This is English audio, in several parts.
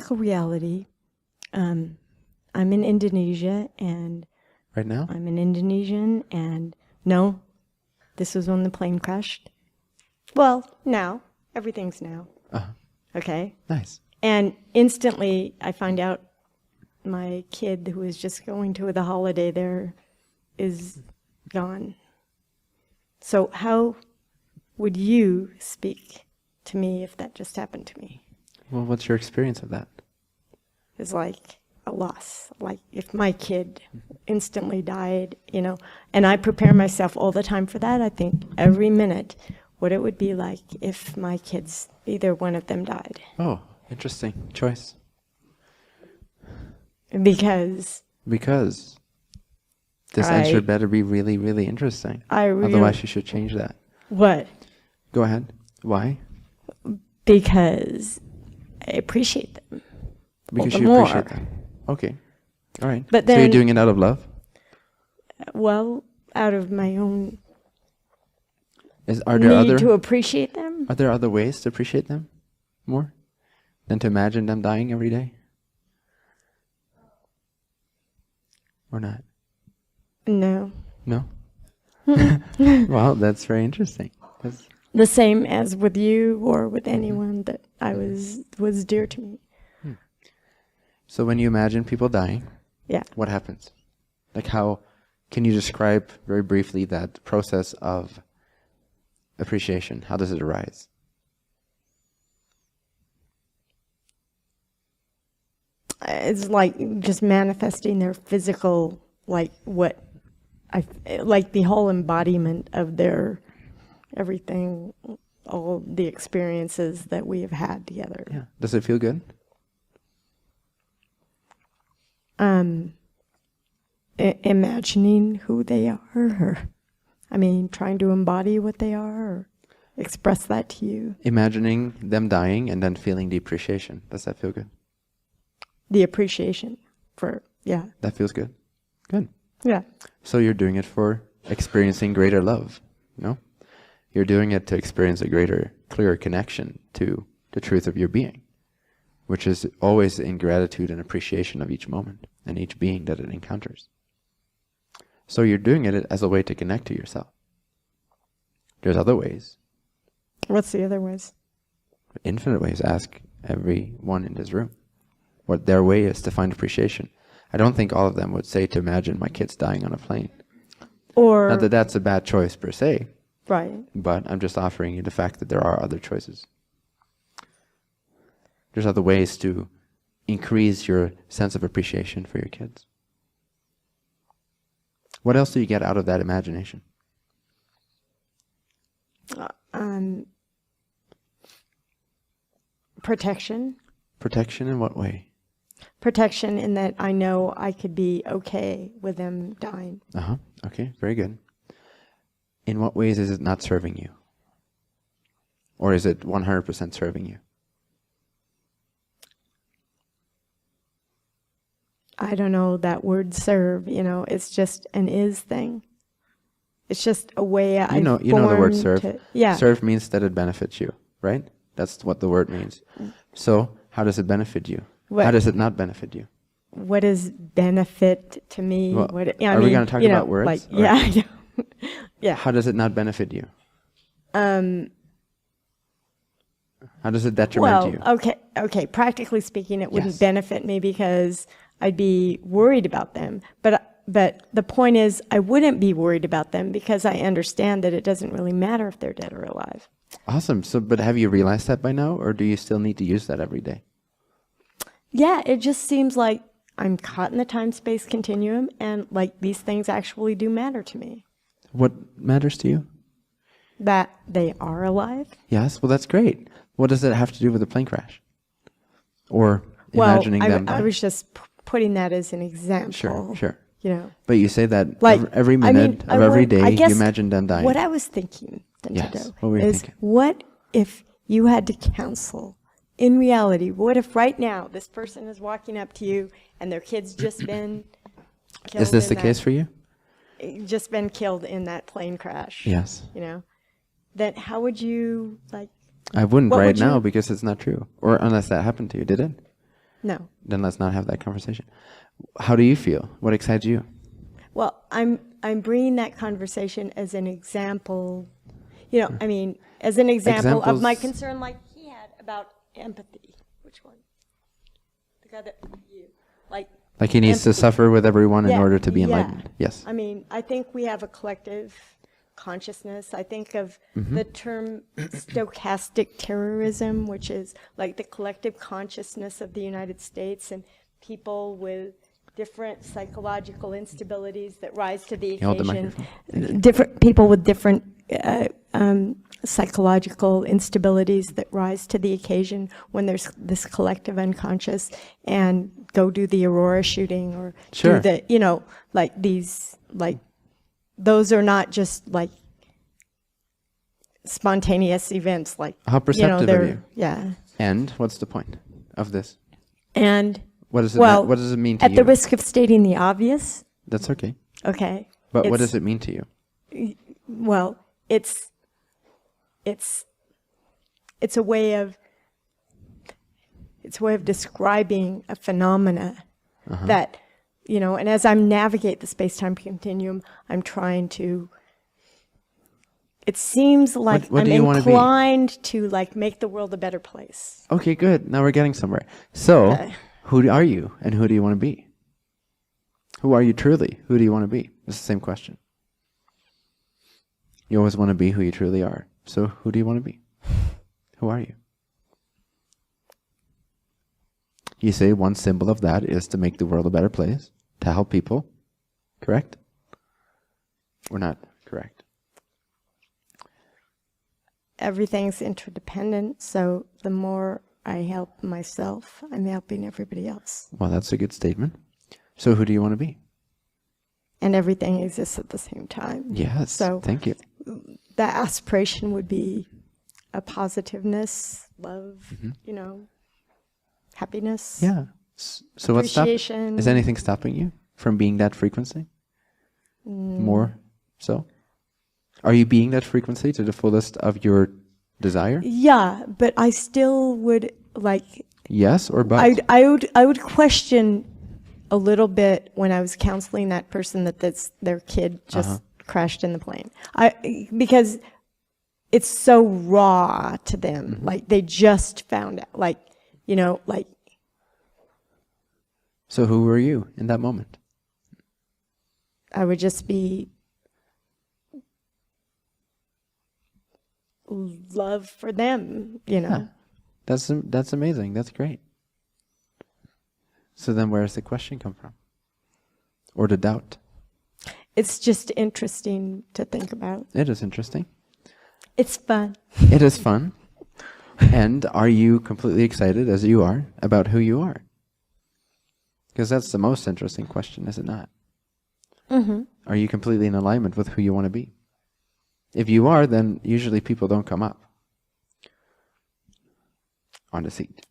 physical reality, I'm in Indonesia, and Right now? I'm an Indonesian, and no, this was when the plane crashed. Well, now. Everything's now. Uh-huh. Okay? Nice. And instantly, I find out my kid who was just going to the holiday there is gone. So how would you speak to me if that just happened to me? Well, what's your experience of that? It's like a loss. Like if my kid instantly died, and I prepare myself all the time for that. I think every minute what it would be like if my kids, either one of them died. Oh, interesting choice. Because this answer better be really, really interesting. Otherwise, you should change that. What? Go ahead. Why? Because I appreciate them. Because you appreciate them. Okay. All right. But so then, you're doing it out of love? Well, out of my own Are there need to appreciate them. Are there other ways to appreciate them more than to imagine them dying every day? Or not? No. No? Well, that's very interesting. The same as with you or with anyone that I was dear to me. So when you imagine people dying, what happens? Like how can you describe very briefly that process of appreciation? How does it arise? It's like just manifesting their physical, like the whole embodiment of their everything, all the experiences that we have had together. Yeah. Does it feel good? Imagining who they are, or trying to embody what they are, or express that to you. Imagining them dying and then feeling the appreciation. Does that feel good? The appreciation for, That feels good? Good. Yeah. So you're doing it for experiencing greater love, no? You're doing it to experience a greater, clearer connection to the truth of your being, which is always in gratitude and appreciation of each moment and each being that it encounters. So you're doing it as a way to connect to yourself. There's other ways. What's the other ways? Infinite ways. Ask everyone in this room what their way is to find appreciation. I don't think all of them would say to imagine my kids dying on a plane. Or not that that's a bad choice per se. Right. But I'm just offering you the fact that there are other choices. There's other ways to increase your sense of appreciation for your kids. What else do you get out of that imagination? Protection. Protection in what way? Protection in that I know I could be okay with them dying. Okay, very good. In what ways is it not serving you? Or is it 100% serving you? I don't know that word serve, it's just an is thing. It's just a way you know the word serve. Yeah. Serve means that it benefits you, right? That's what the word means. So how does it benefit you? How does it not benefit you? What is benefit to me? Well, are we going to talk about words? Yeah. How does it not benefit you? How does it detriment you? Okay. Practically speaking, it wouldn't benefit me because I'd be worried about them. But the point is, I wouldn't be worried about them because I understand that it doesn't really matter if they're dead or alive. Awesome. So, but have you realized that by now, or do you still need to use that every day? Yeah, it just seems like I'm caught in the time-space continuum, and like these things actually do matter to me. What matters to you? That they are alive. Yes, well, that's great. What does it have to do with the plane crash? Or imagining them dying? I was just putting that as an example. Sure. But you say that every minute of every day, you imagine them dying. What I was thinking, yes, what were you thinking? What if you had to counsel, in reality, what if right now this person is walking up to you and their kid's just been killed? Is this the case for you? Just been killed in that plane crash. Yes. Then how would you I wouldn't right now because it's not true. Or unless that happened to you, did it? No. Then let's not have that conversation. How do you feel? What excites you? Well, I'm bringing that conversation as an example, you know, I mean, as an example of my Examples- concern like he had about empathy. Which one? The guy that you, like Like he needs to empathy. suffer with everyone in Yeah, order to be yeah. enlightened. Yes. I mean, I think we have a collective consciousness. I think of Mm-hmm. the term stochastic terrorism, which is like the collective consciousness of the United States and people with different psychological instabilities that rise to the You hold the occasion. microphone. Different people with different psychological instabilities that rise to the occasion when there's this collective unconscious, and go do the Aurora shooting or Sure. do the, you know, like these, like, those are not just like spontaneous events, like, How perceptive are they're, you? yeah. And what's the point of this? And, What does it well, what does it mean to at you? the risk of stating the obvious, That's okay. okay. But what it's- does it mean to you? Well, it's a way of describing a phenomena that, you know, and as I navigate the space-time continuum, I'm trying to, it seems like what I'm do you wanna be? inclined to like make the world a better place. Okay, good. Now we're getting somewhere. So, Okay. who are you and who do you want to be? Who are you truly? Who do you want to be? It's the same question. You always want to be who you truly are. So, who do you want to be? Who are you? You say one symbol of that is to make the world a better place, to help people. Correct? Or not correct? Everything's interdependent, so the more I help myself, I'm helping everybody else. Well, that's a good statement. So, who do you want to be? And everything exists at the same time. Yes. So Thank you. the aspiration would be a positiveness, love, you know, happiness. Yeah. So what's stopping? Appreciation. Is anything stopping you from being that frequency? More so? Are you being that frequency to the fullest of your desire? Yeah, but I still would like, Yes or but? I would question a little bit when I was counseling that person that their kid just crashed in the plane. Because it's so raw to them. Like they just found out, like, you know, like. So who were you in that moment? I would just be love for them, you know. Yeah. That's amazing. That's great. So then where does the question come from? Or the doubt? It's just interesting to think about. It is interesting. It's fun. It is fun. And are you completely excited, as you are, about who you are? Because that's the most interesting question, is it not? Mm-hmm. Are you completely in alignment with who you want to be? If you are, then usually people don't come up on the seat.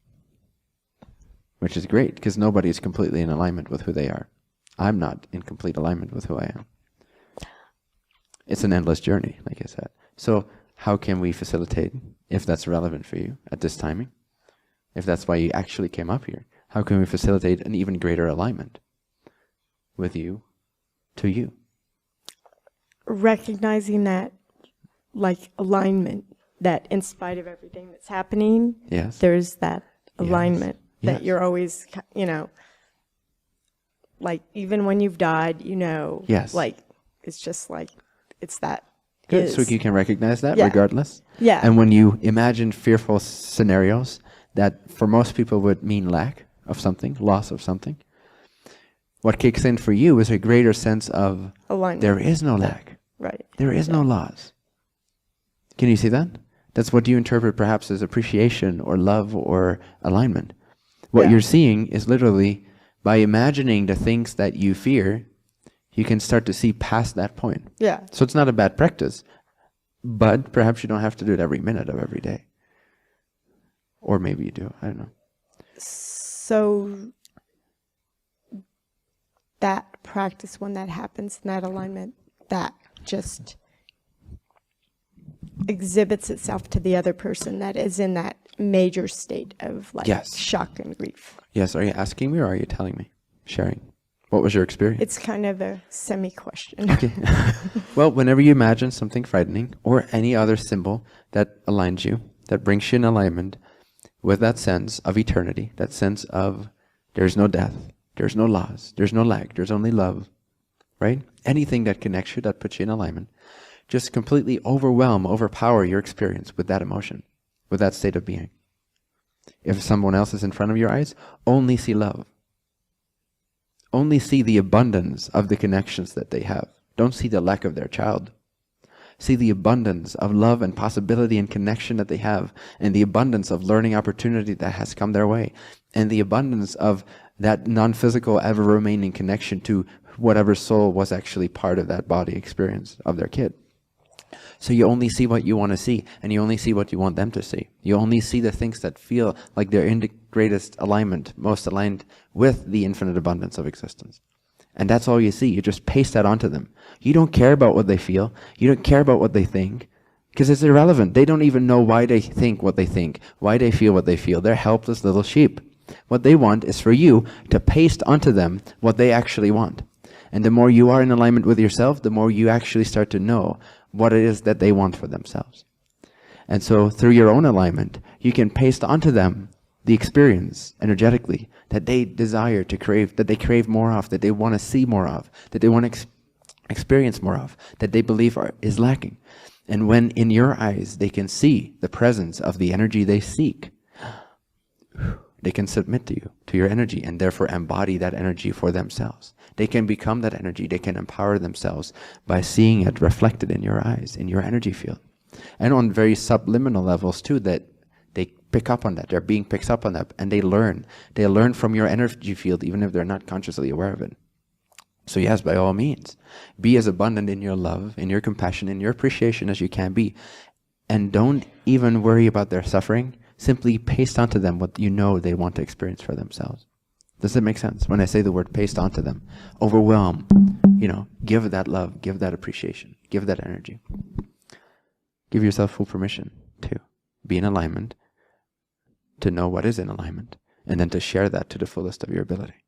Which is great, because nobody is completely in alignment with who they are. I'm not in complete alignment with who I am. It's an endless journey, like I said. So how can we facilitate, if that's relevant for you at this timing? If that's why you actually came up here, how can we facilitate an even greater alignment with you to you? Recognizing that, like, alignment, that in spite of everything that's happening, Yes. there's that alignment that Yes. you're always, you know, like, even when you've died, you know, Yes. like, it's just like, it's that. Good. is. So you can recognize that Yeah. regardless. Yeah. And when you imagine fearful scenarios that for most people would mean lack of something, loss of something, what kicks in for you is a greater sense of Alignment. there is no lack. Right. There is no loss. Can you see that? That's what you interpret perhaps as appreciation or love or alignment. What Yeah. you're seeing is literally by imagining the things that you fear, you can start to see past that point. Yeah. So it's not a bad practice, but perhaps you don't have to do it every minute of every day. Or maybe you do. I don't know. So that practice, when that happens, in that alignment, that just exhibits itself to the other person that is in that major state of like Yes. shock and grief. Yes, are you asking me or are you telling me? Sharing. What was your experience? It's kind of a semi-question. Okay. Well, whenever you imagine something frightening or any other symbol that aligns you, that brings you in alignment with that sense of eternity, that sense of there's no death, there's no loss, there's no lack, there's only love, right? Anything that connects you, that puts you in alignment, just completely overpower your experience with that emotion, with that state of being. If someone else is in front of your eyes, only see love. Only see the abundance of the connections that they have. Don't see the lack of their child. See the abundance of love and possibility and connection that they have, and the abundance of learning opportunity that has come their way, and the abundance of that non-physical ever-remaining connection to whatever soul was actually part of that body experience of their kid. So you only see what you want to see, and you only see what you want them to see. You only see the things that feel like they're in the greatest alignment, most aligned with the infinite abundance of existence. And that's all you see. You just paste that onto them. You don't care about what they feel. You don't care about what they think, because it's irrelevant. They don't even know why they think what they think, why they feel what they feel. They're helpless little sheep. What they want is for you to paste onto them what they actually want. And the more you are in alignment with yourself, the more you actually start to know what it is that they want for themselves. And so through your own alignment, you can paste onto them the experience energetically that they desire to crave, that they crave more of, that they want to see more of, that they want to experience more of, that they believe is lacking. And when in your eyes they can see the presence of the energy they seek, they can submit to you, to your energy, and therefore embody that energy for themselves. They can become that energy. They can empower themselves by seeing it reflected in your eyes, in your energy field. And on very subliminal levels too, that they pick up on that. They're being picked up on that, and they learn. They learn from your energy field, even if they're not consciously aware of it. So yes, by all means, be as abundant in your love, in your compassion, in your appreciation as you can be. And don't even worry about their suffering. Simply paste onto them what you know they want to experience for themselves. Does that make sense? When I say the word paste onto them, overwhelm, give that love, give that appreciation, give that energy. Give yourself full permission to be in alignment, to know what is in alignment, and then to share that to the fullest of your ability.